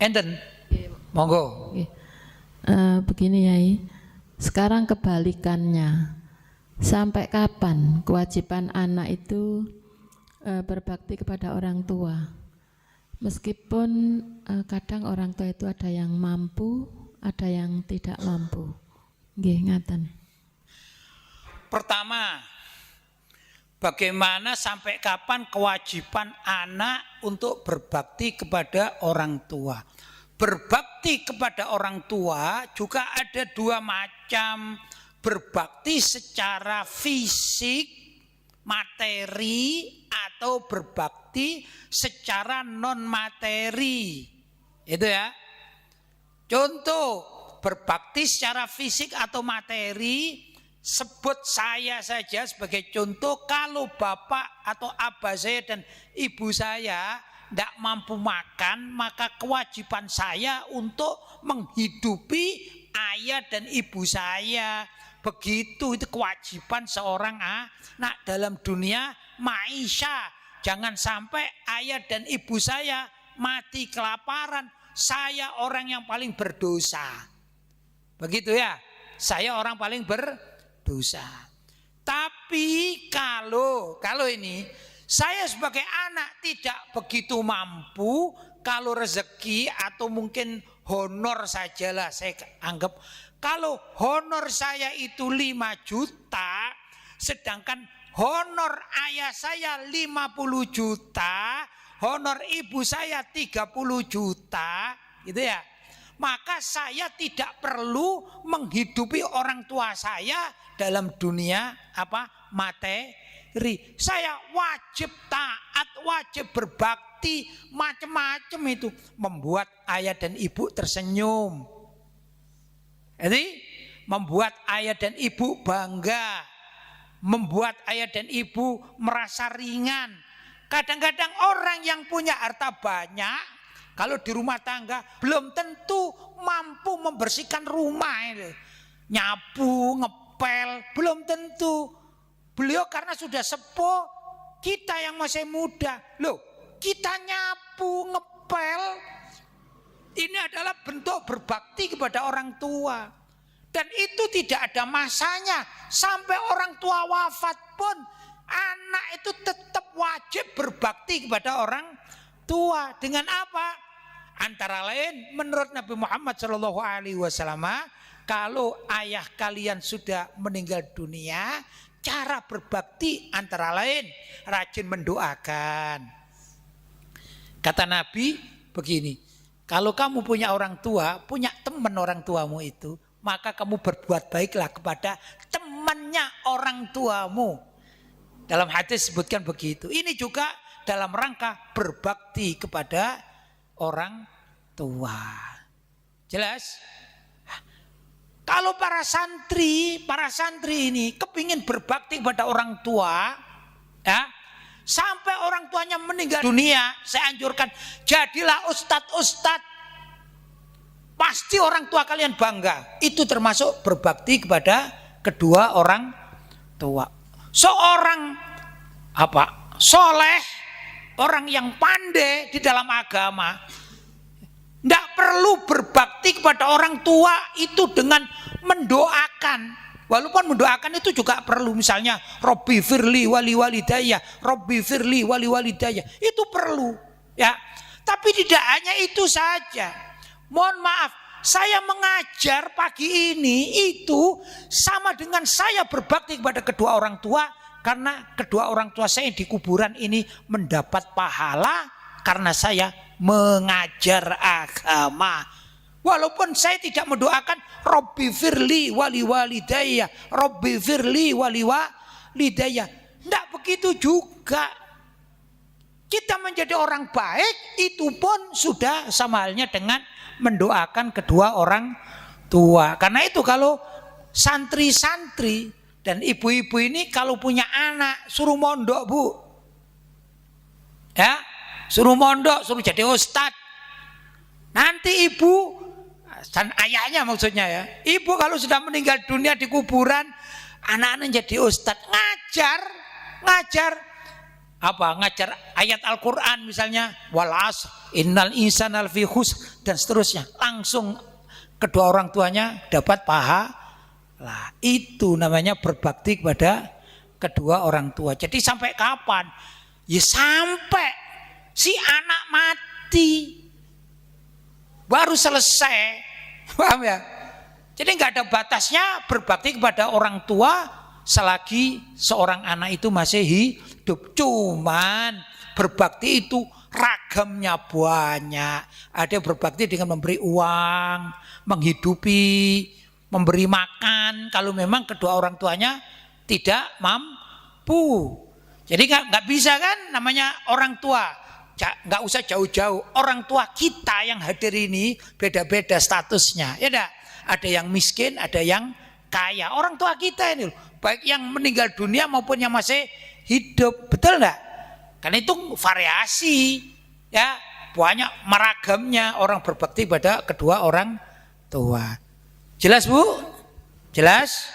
Enten. Monggo. Begini Yai, sekarang kebalikannya. Sampai kapan kewajiban anak itu berbakti kepada orang tua? Meskipun kadang orang tua itu ada yang mampu, ada yang tidak mampu. Nggih, ngaten. Pertama, bagaimana sampai kapan kewajiban anak untuk berbakti kepada orang tua? Berbakti kepada orang tua juga ada dua macam. Berbakti secara fisik, materi, atau berbakti secara non materi. Itu ya. Contoh, berbakti secara fisik atau materi, sebut saya saja sebagai contoh. Kalau bapak atau abah saya dan ibu saya tidak mampu makan, maka kewajiban saya untuk menghidupi ayah dan ibu saya. Begitu, itu kewajiban seorang anak dalam dunia maisha. Jangan sampai ayah dan ibu saya mati kelaparan. Saya orang yang paling berdosa. Begitu ya, saya orang paling berdosa. Tapi kalau ini saya sebagai anak tidak begitu mampu, kalau rezeki atau mungkin honor sajalah saya anggap. Kalau honor saya itu 5 juta, sedangkan honor ayah saya 50 juta, honor ibu saya 30 juta, gitu ya. Maka saya tidak perlu menghidupi orang tua saya dalam dunia materi. Saya wajib taat, wajib berbakti, macam-macam itu membuat ayah dan ibu tersenyum. Jadi membuat ayah dan ibu bangga, membuat ayah dan ibu merasa ringan. Kadang-kadang orang yang punya harta banyak, kalau di rumah tangga belum tentu mampu membersihkan rumah ini. Nyapu, ngepel, belum tentu. Beliau karena sudah sepuh, kita yang masih muda. Loh, kita nyapu, ngepel, ini adalah bentuk berbakti kepada orang tua. Dan itu tidak ada masanya. Sampai orang tua wafat pun, anak itu tetap wajib berbakti kepada orang tua. Dengan apa? Antara lain menurut Nabi Muhammad SAW, kalau ayah kalian sudah meninggal dunia, cara berbakti antara lain rajin mendoakan. Kata Nabi begini, kalau kamu punya orang tua, punya teman orang tuamu itu, maka kamu berbuat baiklah kepada temannya orang tuamu. Dalam hadis sebutkan begitu. Ini juga dalam rangka berbakti kepada orang tua. Jelas? Kalau para santri ini kepingin berbakti kepada orang tua, ya, sampai orang tuanya meninggal dunia, saya anjurkan jadilah ustadz. Pasti orang tua kalian bangga. Itu termasuk berbakti kepada kedua orang tua. Seorang soleh, orang yang pandai di dalam agama, tidak perlu berbakti kepada orang tua itu dengan mendoakan. Walaupun mendoakan itu juga perlu, misalnya Robbi firli wali walidayah, Robbi firli wali walidayah, itu perlu, ya. Tapi tidak hanya itu saja. Mohon maaf, saya mengajar pagi ini itu sama dengan saya berbakti kepada kedua orang tua, karena kedua orang tua saya di kuburan ini mendapat pahala karena saya mengajar agama. Walaupun saya tidak mendoakan Robbi firli wali walidayah, Robbi firli wali walidayah, tidak begitu juga. Kita menjadi orang baik itu pun sudah sama halnya dengan mendoakan kedua orang tua. Karena itu kalau santri-santri dan ibu-ibu ini kalau punya anak suruh mondok, Bu. Ya, suruh mondok, suruh jadi ustadz. Nanti ibu dan ayahnya maksudnya ya. Ibu kalau sudah meninggal dunia di kuburan, anak-anak jadi ustadz, ngajar. apa ngajar ayat Al-Qur'an misalnya wal asr innal insana lafi khusr dan seterusnya, langsung kedua orang tuanya dapat pahala. Itu namanya berbakti kepada kedua orang tua. Jadi sampai kapan? Ya sampai si anak mati baru selesai. Paham ya? Jadi nggak ada batasnya berbakti kepada orang tua selagi seorang anak itu masih hidup. Cuman berbakti itu ragamnya banyak. Ada yang berbakti dengan memberi uang, menghidupi, memberi makan. Kalau memang kedua orang tuanya tidak mampu. Jadi nggak bisa kan namanya orang tua. Nggak usah jauh-jauh. Orang tua kita yang hadir ini beda-beda statusnya. Ya enggak? Ada yang miskin, ada yang kaya. Orang tua kita ini, baik yang meninggal dunia maupun yang masih hidup, betul enggak? Karena itu variasi, ya banyak meragamnya orang berbakti pada kedua orang tua. Jelas Bu? Jelas?